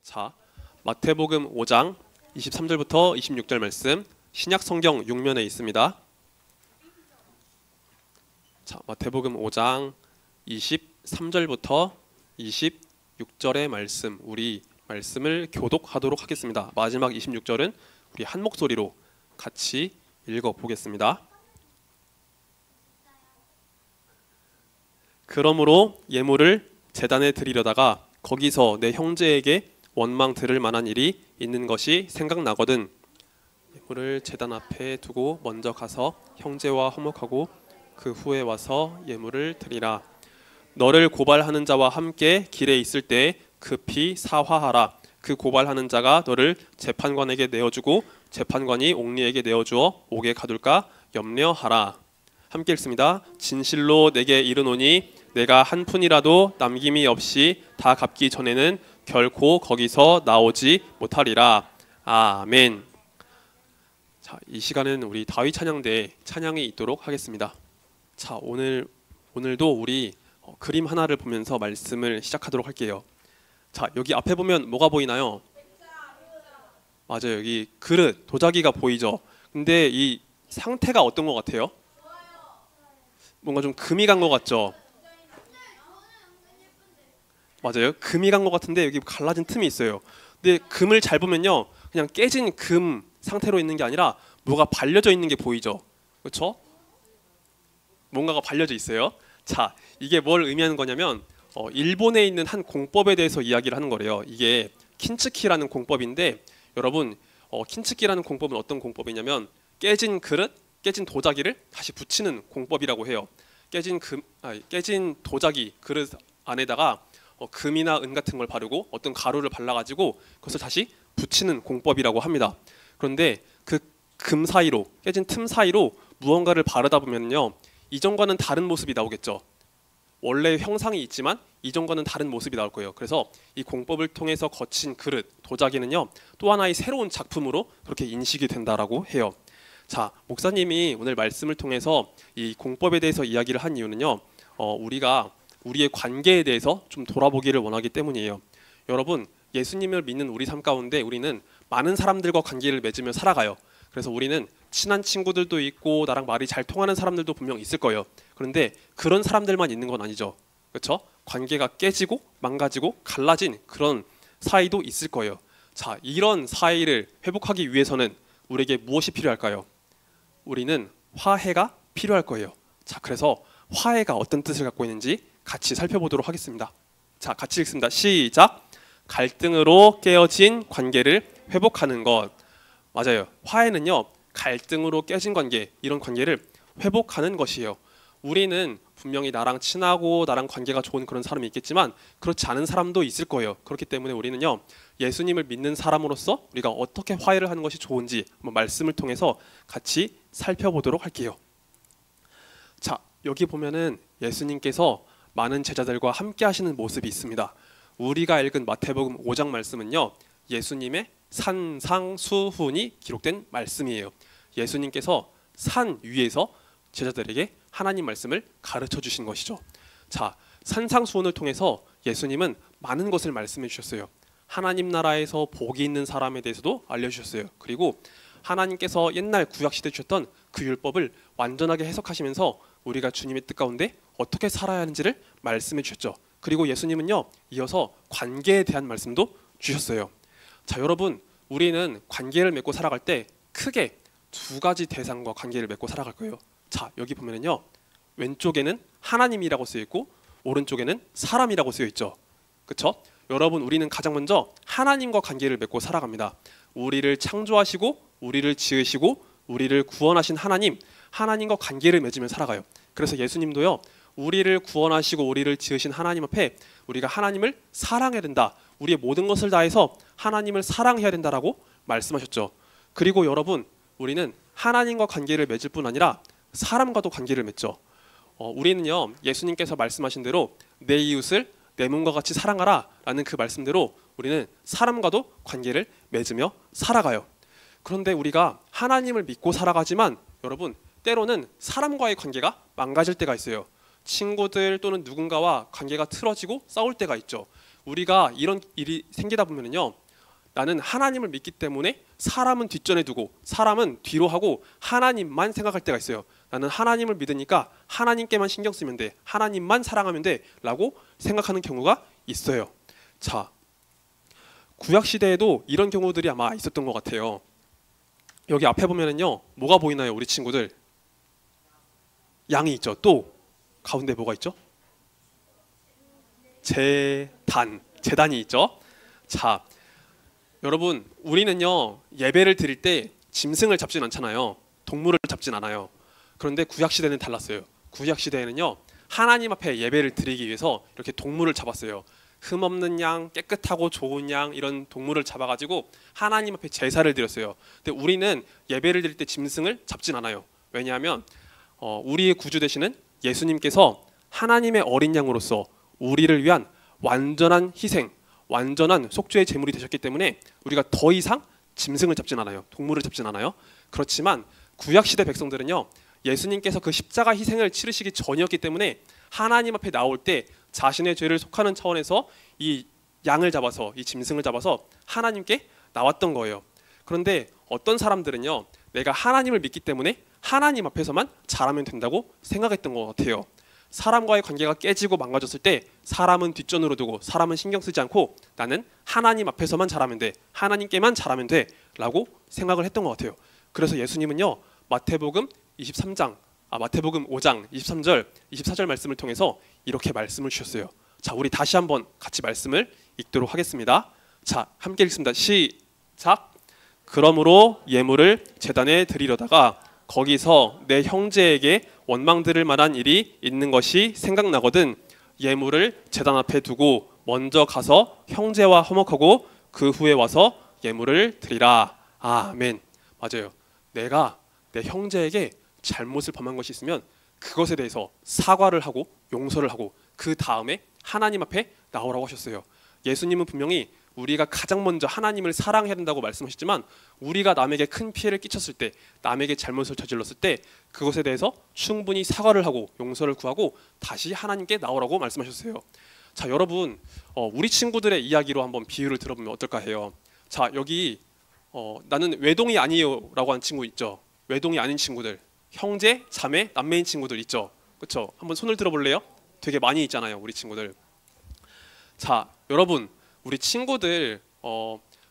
자, 마태복음 5장 23절부터 26절 말씀 신약 성경 6면에 있습니다. 자, 마태복음 5장 23절부터 26절의 말씀, 우리 말씀을 교독하도록 하겠습니다. 마지막 26절은 우리 한 목소리로 같이 읽어 보겠습니다. 그러므로 예물을 제단에 드리려다가 거기서 내 형제에게 원망 들을 만한 일이 있는 것이 생각나거든 예물을 제단 앞에 두고 먼저 가서 형제와 화목하고 그 후에 와서 예물을 드리라. 너를 고발하는 자와 함께 길에 있을 때 급히 사화하라. 그 고발하는 자가 너를 재판관에게 내어주고 재판관이 옥리에게 내어주어 옥에 가둘까 염려하라. 함께 읽습니다. 진실로 내게 이르노니 내가 한 푼이라도 남김이 없이 다 갚기 전에는 결코 거기서 나오지 못하리라. 아멘. 자, 이 시간은 우리 다윗 찬양대 찬양이 있도록 하겠습니다. 자, 오늘도 우리 그림 하나를 보면서 말씀을 시작하도록 할게요. 자, 여기 앞에 보면 뭐가 보이나요? 맞아요. 여기 그릇, 도자기가 보이죠. 근데 이 상태가 어떤 것 같아요? 뭔가 좀 금이 간 것 같죠? 맞아요. 금이 간 것 같은데 여기 갈라진 틈이 있어요. 근데 금을 잘 보면요, 그냥 깨진 금 상태로 있는 게 아니라 뭐가 발려져 있는 게 보이죠. 그렇죠? 뭔가가 발려져 있어요. 자, 이게 뭘 의미하는 거냐면 일본에 있는 한 공법에 대해서 이야기를 하는 거래요. 이게 킨츠키라는 공법인데, 여러분 킨츠키라는 공법은 어떤 공법이냐면 깨진 그릇, 깨진 도자기를 다시 붙이는 공법이라고 해요. 깨진 도자기 그릇 안에다가 금이나 은 같은 걸 바르고 어떤 가루를 발라가지고 그것을 다시 붙이는 공법이라고 합니다. 그런데 그 금 사이로, 깨진 틈 사이로 무언가를 바르다 보면요, 이전과는 다른 모습이 나오겠죠. 원래 형상이 있지만 이전과는 다른 모습이 나올 거예요. 그래서 이 공법을 통해서 거친 그릇, 도자기는요, 또 하나의 새로운 작품으로 그렇게 인식이 된다라고 해요. 자, 목사님이 오늘 말씀을 통해서 이 공법에 대해서 이야기를 한 이유는요, 우리가 우리의 관계에 대해서 좀 돌아보기를 원하기 때문이에요. 여러분, 예수님을 믿는 우리 삶 가운데 우리는 많은 사람들과 관계를 맺으며 살아가요. 그래서 우리는 친한 친구들도 있고 나랑 말이 잘 통하는 사람들도 분명 있을 거예요. 그런데 그런 사람들만 있는 건 아니죠. 그렇죠? 관계가 깨지고 망가지고 갈라진 그런 사이도 있을 거예요. 자, 이런 사이를 회복하기 위해서는 우리에게 무엇이 필요할까요? 우리는 화해가 필요할 거예요. 자, 그래서 화해가 어떤 뜻을 갖고 있는지 같이 살펴보도록 하겠습니다. 자, 같이 읽습니다. 시작. 갈등으로 깨어진 관계를 회복하는 것. 맞아요. 화해는요, 갈등으로 깨진 관계, 이런 관계를 회복하는 것이에요. 우리는 분명히 나랑 친하고 나랑 관계가 좋은 그런 사람이 있겠지만 그렇지 않은 사람도 있을 거예요. 그렇기 때문에 우리는요, 예수님을 믿는 사람으로서 우리가 어떻게 화해를 하는 것이 좋은지 한번 말씀을 통해서 같이 살펴보도록 할게요. 자, 여기 보면은 예수님께서 많은 제자들과 함께 하시는 모습이 있습니다. 우리가 읽은 마태복음 5장 말씀은요, 예수님의 산상수훈이 기록된 말씀이에요. 예수님께서 산 위에서 제자들에게 하나님 말씀을 가르쳐 주신 것이죠. 자, 산상수훈을 통해서 예수님은 많은 것을 말씀해 주셨어요. 하나님 나라에서 복이 있는 사람에 대해서도 알려주셨어요. 그리고 하나님께서 옛날 구약시대에 주셨던 그 율법을 완전하게 해석하시면서 우리가 주님의 뜻 가운데 어떻게 살아야 하는지를 말씀해 주셨죠. 그리고 예수님은요, 이어서 관계에 대한 말씀도 주셨어요. 자, 여러분, 우리는 관계를 맺고 살아갈 때 크게 두 가지 대상과 관계를 맺고 살아갈 거예요. 자, 여기 보면은요, 왼쪽에는 하나님이라고 쓰여 있고 오른쪽에는 사람이라고 쓰여 있죠. 그렇죠? 여러분, 우리는 가장 먼저 하나님과 관계를 맺고 살아갑니다. 우리를 창조하시고 우리를 지으시고 우리를 구원하신 하나님과 관계를 맺으며 살아가요. 그래서 예수님도요, 우리를 구원하시고 우리를 지으신 하나님 앞에 우리가 하나님을 사랑해야 된다. 우리의 모든 것을 다해서 하나님을 사랑해야 된다라고 말씀하셨죠. 그리고 여러분, 우리는 하나님과 관계를 맺을 뿐 아니라 사람과도 관계를 맺죠. 우리는요, 예수님께서 말씀하신 대로 내 이웃을 내 몸과 같이 사랑하라 라는 그 말씀대로 우리는 사람과도 관계를 맺으며 살아가요. 그런데 우리가 하나님을 믿고 살아가지만 여러분, 때로는 사람과의 관계가 망가질 때가 있어요. 친구들 또는 누군가와 관계가 틀어지고 싸울 때가 있죠. 우리가 이런 일이 생기다 보면은요, 나는 하나님을 믿기 때문에 사람은 뒷전에 두고 사람은 뒤로 하고 하나님만 생각할 때가 있어요. 나는 하나님을 믿으니까 하나님께만 신경 쓰면 돼, 하나님만 사랑하면 돼 라고 생각하는 경우가 있어요. 자, 구약 시대에도 이런 경우들이 아마 있었던 것 같아요. 여기 앞에 보면은요, 뭐가 보이나요, 우리 친구들? 양이 있죠. 또 가운데 뭐가 있죠? 재단이 있죠. 자, 여러분, 우리는요, 예배를 드릴 때 짐승을 잡진 않잖아요. 동물을 잡진 않아요. 그런데 구약 시대는 달랐어요. 구약 시대에는요, 하나님 앞에 예배를 드리기 위해서 이렇게 동물을 잡았어요. 흠없는 양, 깨끗하고 좋은 양, 이런 동물을 잡아가지고 하나님 앞에 제사를 드렸어요. 근데 우리는 예배를 드릴 때 짐승을 잡진 않아요. 왜냐하면 우리의 구주 되시는 예수님께서 하나님의 어린 양으로서 우리를 위한 완전한 희생, 완전한 속죄의 제물이 되셨기 때문에 우리가 더 이상 짐승을 잡진 않아요. 동물을 잡진 않아요. 그렇지만 구약시대 백성들은요, 예수님께서 그 십자가 희생을 치르시기 전이었기 때문에 하나님 앞에 나올 때 자신의 죄를 속하는 차원에서 이 양을 잡아서, 이 짐승을 잡아서 하나님께 나왔던 거예요. 그런데 어떤 사람들은요, 내가 하나님을 믿기 때문에 하나님 앞에서만 잘하면 된다고 생각했던 것 같아요. 사람과의 관계가 깨지고 망가졌을 때 사람은 뒷전으로 두고 사람은 신경 쓰지 않고 나는 하나님 앞에서만 잘하면 돼, 하나님께만 잘하면 돼 라고 생각을 했던 것 같아요. 그래서 예수님은요, 마태복음 5장 23절 24절 말씀을 통해서 이렇게 말씀을 주셨어요. 자, 우리 다시 한번 같이 말씀을 읽도록 하겠습니다. 자, 함께 읽습니다. 시작. 그러므로 예물을 제단에 드리려다가 거기서 내 형제에게 원망들을 만한 일이 있는 것이 생각나거든 예물을 제단 앞에 두고 먼저 가서 형제와 화목하고 그 후에 와서 예물을 드리라. 아멘. 맞아요. 내가 내 형제에게 잘못을 범한 것이 있으면 그것에 대해서 사과를 하고 용서를 하고 그 다음에 하나님 앞에 나오라고 하셨어요. 예수님은 분명히 우리가 가장 먼저 하나님을 사랑해야 된다고 말씀하셨지만 우리가 남에게 큰 피해를 끼쳤을 때, 남에게 잘못을 저질렀을 때 그것에 대해서 충분히 사과를 하고 용서를 구하고 다시 하나님께 나오라고 말씀하셨어요. 자, 여러분, 우리 친구들의 이야기로 한번 비유를 들어보면 어떨까 해요. 자, 여기 나는 외동이 아니에요 라고 하는 친구 있죠. 외동이 아닌 친구들, 형제, 자매, 남매인 친구들 있죠. 그렇죠? 한번 손을 들어볼래요? 되게 많이 있잖아요, 우리 친구들. 자, 여러분, 우리 친구들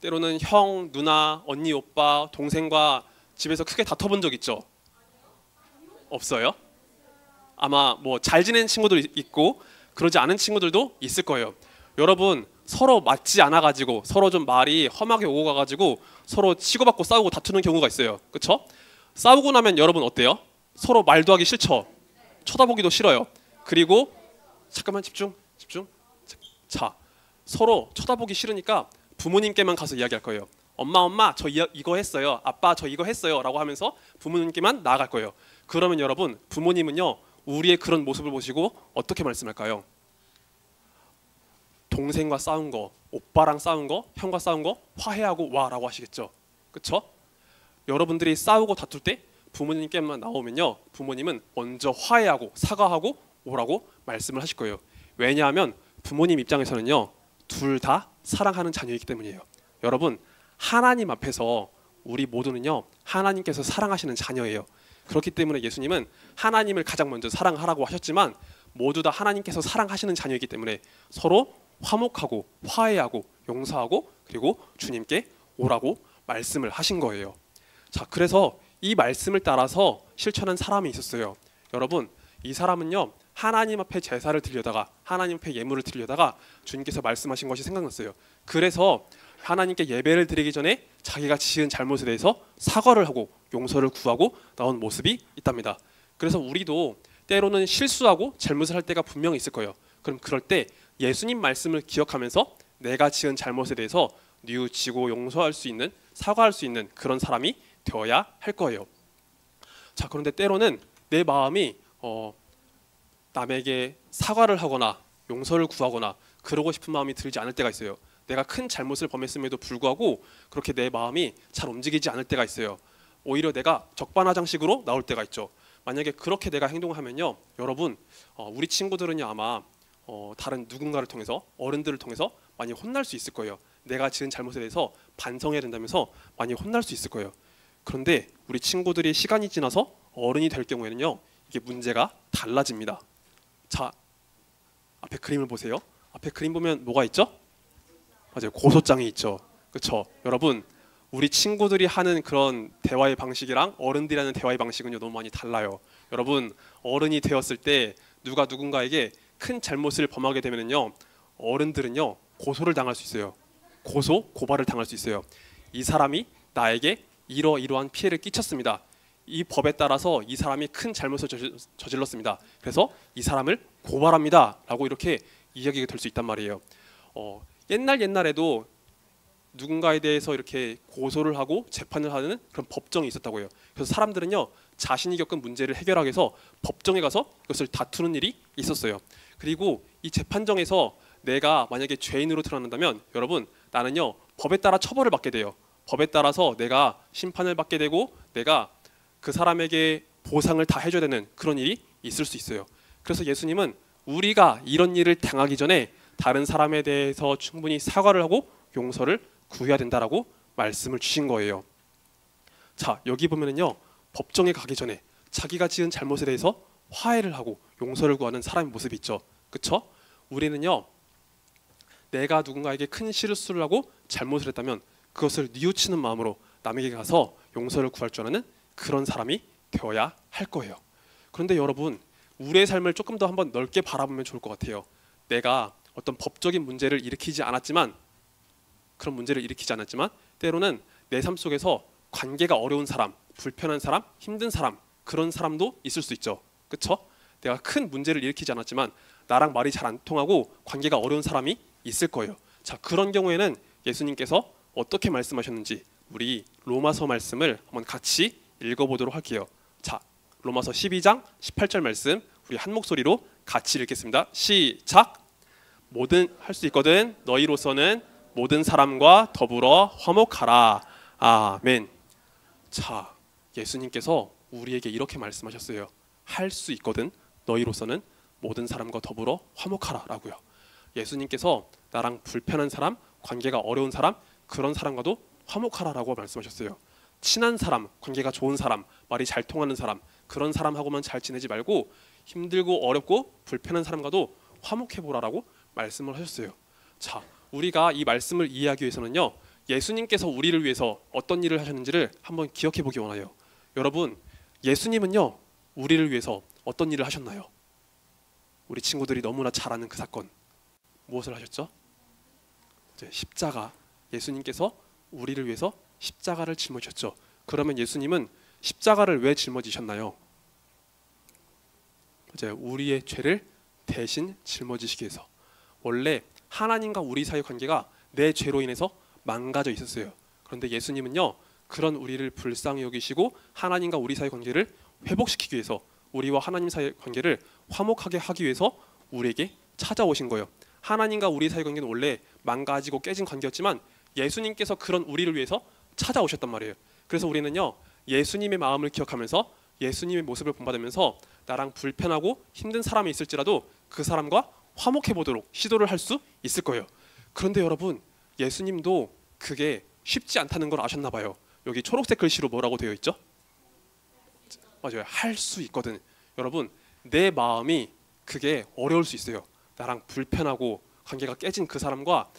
때로는 형, 누나, 언니, 오빠, 동생과 집에서 크게 다퉈본 적 있죠? 없어요? 아마 뭐 잘 지내는 친구도 있고 그러지 않은 친구들도 있을 거예요. 여러분, 서로 맞지 않아가지고 서로 좀 말이 험하게 오고 가가지고 서로 치고받고 싸우고 다투는 경우가 있어요. 그렇죠? 싸우고 나면 여러분 어때요? 서로 말도 하기 싫죠? 쳐다보기도 싫어요. 그리고 잠깐만 집중. 자, 서로 쳐다보기 싫으니까 부모님께만 가서 이야기할 거예요. 엄마 저 이거 했어요. 아빠 저 이거 했어요 라고 하면서 부모님께만 나아갈 거예요. 그러면 여러분, 부모님은요, 우리의 그런 모습을 보시고 어떻게 말씀할까요? 동생과 싸운 거, 오빠랑 싸운 거, 형과 싸운 거 화해하고 와 라고 하시겠죠. 그렇죠? 여러분들이 싸우고 다툴 때 부모님께만 나오면요, 부모님은 먼저 화해하고 사과하고 오라고 말씀을 하실 거예요. 왜냐하면 부모님 입장에서는요, 둘 다 사랑하는 자녀이기 때문이에요. 여러분, 하나님 앞에서 우리 모두는요, 하나님께서 사랑하시는 자녀예요. 그렇기 때문에 예수님은 하나님을 가장 먼저 사랑하라고 하셨지만 모두 다 하나님께서 사랑하시는 자녀이기 때문에 서로 화목하고 화해하고 용서하고 그리고 주님께 오라고 말씀을 하신 거예요. 자, 그래서 이 말씀을 따라서 실천한 사람이 있었어요. 여러분, 이 사람은요, 하나님 앞에 제사를 드리려다가, 하나님 앞에 예물을 드리려다가 주님께서 말씀하신 것이 생각났어요. 그래서 하나님께 예배를 드리기 전에 자기가 지은 잘못에 대해서 사과를 하고 용서를 구하고 나온 모습이 있답니다. 그래서 우리도 때로는 실수하고 잘못을 할 때가 분명히 있을 거예요. 그럼 그럴 때 예수님 말씀을 기억하면서 내가 지은 잘못에 대해서 뉘우치고 용서할 수 있는, 사과할 수 있는 그런 사람이 되어야 할 거예요. 자, 그런데 때로는 내 마음이 남에게 사과를 하거나 용서를 구하거나 그러고 싶은 마음이 들지 않을 때가 있어요. 내가 큰 잘못을 범했음에도 불구하고 그렇게 내 마음이 잘 움직이지 않을 때가 있어요. 오히려 내가 적반하장식으로 나올 때가 있죠. 만약에 그렇게 내가 행동을 하면요, 여러분, 우리 친구들은요, 아마 다른 누군가를 통해서 어른들을 통해서 많이 혼날 수 있을 거예요. 내가 지은 잘못에 대해서 반성해야 된다면서 많이 혼날 수 있을 거예요. 그런데 우리 친구들이 시간이 지나서 어른이 될 경우에는요, 이게 문제가 달라집니다. 자, 앞에 그림을 보세요. 앞에 그림 보면 뭐가 있죠? 맞아요, 고소장이 있죠. 그렇죠? 여러분, 우리 친구들이 하는 그런 대화의 방식이랑 어른들이 하는 대화의 방식은요, 너무 많이 달라요. 여러분, 어른이 되었을 때 누가 누군가에게 큰 잘못을 범하게 되면요, 어른들은요 고소를 당할 수 있어요. 고발을 당할 수 있어요. 이 사람이 나에게 이러이러한 피해를 끼쳤습니다. 이 법에 따라서 이 사람이 큰 잘못을 저질렀습니다. 그래서 이 사람을 고발합니다. 라고 이렇게 이야기가 될 수 있단 말이에요. 옛날에도 누군가에 대해서 이렇게 고소를 하고 재판을 하는 그런 법정이 있었다고 해요. 그래서 사람들은요, 자신이 겪은 문제를 해결하기 위해서 법정에 가서 이것을 다투는 일이 있었어요. 그리고 이 재판정에서 내가 만약에 죄인으로 드러난다면 여러분, 나는요 법에 따라 처벌을 받게 돼요. 법에 따라서 내가 심판을 받게 되고 내가 그 사람에게 보상을 다 해줘야 되는 그런 일이 있을 수 있어요. 그래서 예수님은 우리가 이런 일을 당하기 전에 다른 사람에 대해서 충분히 사과를 하고 용서를 구해야 된다라고 말씀을 주신 거예요. 자, 여기 보면은요, 법정에 가기 전에 자기가 지은 잘못에 대해서 화해를 하고 용서를 구하는 사람의 모습이 있죠. 그렇죠? 우리는요, 내가 누군가에게 큰 실수를 하고 잘못을 했다면 그것을 뉘우치는 마음으로 남에게 가서 용서를 구할 줄 아는 그런 사람이 되어야 할 거예요. 그런데 여러분, 우리의 삶을 조금 더 한번 넓게 바라보면 좋을 것 같아요. 내가 어떤 법적인 문제를 일으키지 않았지만, 그런 문제를 일으키지 않았지만 때로는 내 삶 속에서 관계가 어려운 사람, 불편한 사람, 힘든 사람, 그런 사람도 있을 수 있죠. 그렇죠? 내가 큰 문제를 일으키지 않았지만 나랑 말이 잘 안 통하고 관계가 어려운 사람이 있을 거예요. 자, 그런 경우에는 예수님께서 어떻게 말씀하셨는지 우리 로마서 말씀을 한번 같이 읽어보도록 할게요. 자, 로마서 12장 18절 말씀 우리 한 목소리로 같이 읽겠습니다. 시작! 모든 할 수 있거든 너희로서는 모든 사람과 더불어 화목하라. 아멘. 자, 예수님께서 우리에게 이렇게 말씀하셨어요. 할 수 있거든 너희로서는 모든 사람과 더불어 화목하라 라고요. 예수님께서 나랑 불편한 사람, 관계가 어려운 사람, 그런 사람과도 화목하라라고 말씀하셨어요. 친한 사람, 관계가 좋은 사람, 말이 잘 통하는 사람, 그런 사람하고만 잘 지내지 말고 힘들고 어렵고 불편한 사람과도 화목해보라라고 말씀을 하셨어요. 자, 우리가 이 말씀을 이해하기 위해서는요, 예수님께서 우리를 위해서 어떤 일을 하셨는지를 한번 기억해 보기 원해요. 여러분, 예수님은요, 우리를 위해서 어떤 일을 하셨나요? 우리 친구들이 너무나 잘 아는 그 사건, 무엇을 하셨죠? 이제 십자가, 예수님께서 우리를 위해서 십자가를 짊어지셨죠. 그러면 예수님은 십자가를 왜 짊어지셨나요? 이제 우리의 죄를 대신 짊어지시기 위해서. 원래 하나님과 우리 사이의 관계가 내 죄로 인해서 망가져 있었어요. 그런데 예수님은요, 그런 우리를 불쌍히 여기시고 하나님과 우리 사이의 관계를 회복시키기 위해서, 우리와 하나님 사이의 관계를 화목하게 하기 위해서 우리에게 찾아오신 거예요. 하나님과 우리 사이의 관계는 원래 망가지고 깨진 관계였지만 예수님께서 그런 우리를 위해서 찾아오셨단 말이에요. 그래서 우리는요, 예수님의 마음을 기억하면서 예수님의 모습을 본받으면서 나랑 불편하고 힘든 사람이 있을지라도 그 사람과 화목해 보도록 시도를 할 수 있을 거예요. 그런데 여러분, 예수님도 그게 쉽지 않다는 걸 아셨나 봐요. 여기 초록색 글씨로 뭐라고 되어 있죠? 맞아요. 할 수 있거든. 여러분, 내 마음이 그게 어려울 수 있어요. 나랑 불편하고 관계가 깨진 그 사람과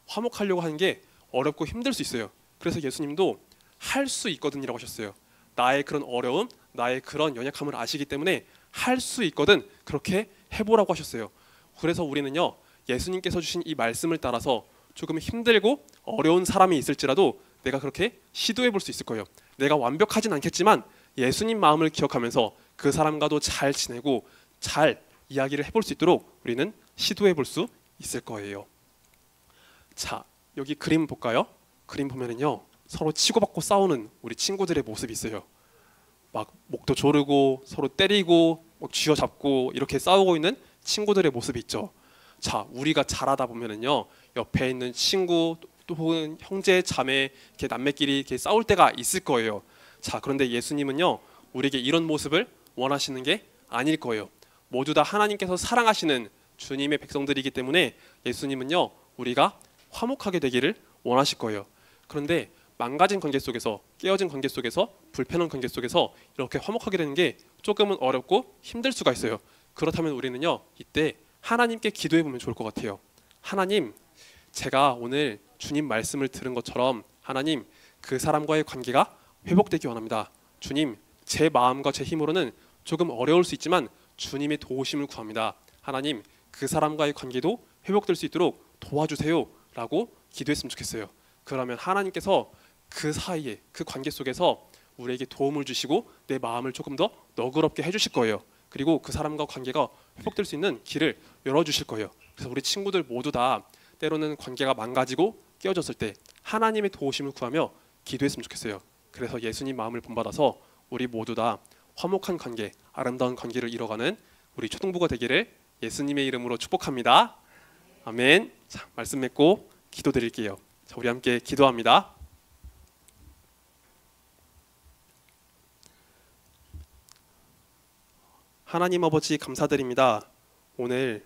화목하려고 하는 게 어렵고 힘들 수 있어요. 그래서 예수님도 할 수 있거든이라고 하셨어요. 나의 그런 어려움, 나의 그런 연약함을 아시기 때문에 할 수 있거든, 그렇게 해보라고 하셨어요. 그래서 우리는요, 예수님께서 주신 이 말씀을 따라서 조금 힘들고 어려운 사람이 있을지라도 내가 그렇게 시도해 볼 수 있을 거예요. 내가 완벽하진 않겠지만 예수님 마음을 기억하면서 그 사람과도 잘 지내고 잘 이야기를 해볼 수 있도록 우리는 시도해 볼 수 있을 거예요. 자, 여기 그림 볼까요? 그림 보면은요, 서로 치고받고 싸우는 우리 친구들의 모습이 있어요. 막 목도 조르고 서로 때리고 막 쥐어잡고 이렇게 싸우고 있는 친구들의 모습이 있죠. 자, 우리가 잘하다 보면은요, 옆에 있는 친구 또 혹은 형제 자매 이렇게 남매끼리 이렇게 싸울 때가 있을 거예요. 자, 그런데 예수님은요, 우리에게 이런 모습을 원하시는 게 아닐 거예요. 모두 다 하나님께서 사랑하시는 주님의 백성들이기 때문에 예수님은요 우리가 화목하게 되기를 원하실 거예요. 그런데 망가진 관계 속에서, 깨어진 관계 속에서, 불편한 관계 속에서 이렇게 화목하게 되는 게 조금은 어렵고 힘들 수가 있어요. 그렇다면 우리는요 이때 하나님께 기도해 보면 좋을 것 같아요. 하나님, 제가 오늘 주님 말씀을 들은 것처럼 하나님, 그 사람과의 관계가 회복되기 원합니다. 주님, 제 마음과 제 힘으로는 조금 어려울 수 있지만 주님의 도우심을 구합니다. 하나님, 그 사람과의 관계도 회복될 수 있도록 도와주세요 라고 기도했으면 좋겠어요. 그러면 하나님께서 그 사이에, 그 관계 속에서 우리에게 도움을 주시고 내 마음을 조금 더 너그럽게 해주실 거예요. 그리고 그 사람과 관계가 회복될 수 있는 길을 열어주실 거예요. 그래서 우리 친구들 모두 다 때로는 관계가 망가지고 깨어졌을 때 하나님의 도우심을 구하며 기도했으면 좋겠어요. 그래서 예수님 마음을 본받아서 우리 모두 다 화목한 관계, 아름다운 관계를 이뤄가는 우리 초등부가 되기를 예수님의 이름으로 축복합니다. 아멘. 자, 말씀 맺고 기도드릴게요. 자, 우리 함께 기도합니다. 하나님 아버지 감사드립니다. 오늘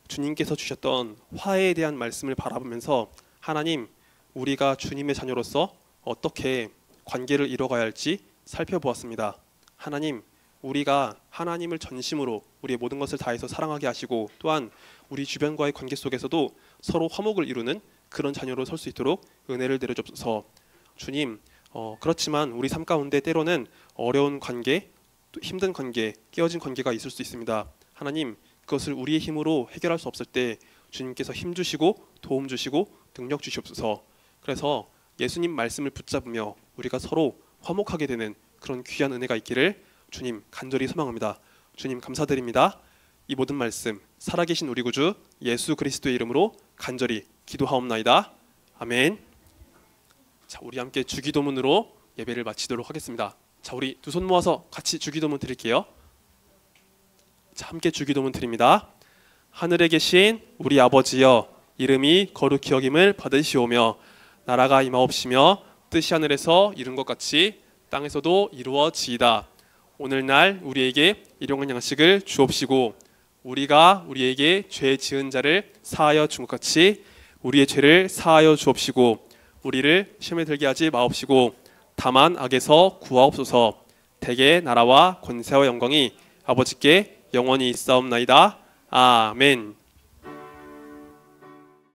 주님께서 주셨던 화해에 대한 말씀을 바라보면서 하나님, 우리가 주님의 자녀로서 어떻게 관계를 이뤄가야 할지 살펴보았습니다. 하나님, 우리가 하나님을 전심으로 우리의 모든 것을 다해서 사랑하게 하시고 또한 우리 주변과의 관계 속에서도 서로 화목을 이루는 그런 자녀로 설 수 있도록 은혜를 내려주옵소서. 주님, 그렇지만 우리 삶 가운데 때로는 어려운 관계, 또 힘든 관계, 깨어진 관계가 있을 수 있습니다. 하나님, 그것을 우리의 힘으로 해결할 수 없을 때 주님께서 힘 주시고 도움 주시고 능력 주시옵소서. 그래서 예수님 말씀을 붙잡으며 우리가 서로 화목하게 되는 그런 귀한 은혜가 있기를 주님 간절히 소망합니다. 주님 감사드립니다. 이 모든 말씀 살아계신 우리 구주 예수 그리스도의 이름으로 간절히 기도하옵나이다. 아멘. 자, 우리 함께 주기도문으로 예배를 마치도록 하겠습니다. 자, 우리 두 손 모아서 같이 주기도문 드릴게요. 자, 함께 주기도문 드립니다. 하늘에 계신 우리 아버지여, 이름이 거룩히 여김을 받으시오며 나라가 임하옵시며 뜻이 하늘에서 이룬 것 같이 땅에서도 이루어지이다. 오늘날 우리에게 일용할 양식을 주옵시고 우리가 우리에게 죄 지은 자를 사하여 준 것 같이 우리의 죄를 사하여 주옵시고 우리를 시험에 들게 하지 마옵시고 다만 악에서 구하옵소서. 대개 나라와 권세와 영광이 아버지께 영원히 있사옵나이다. 아멘.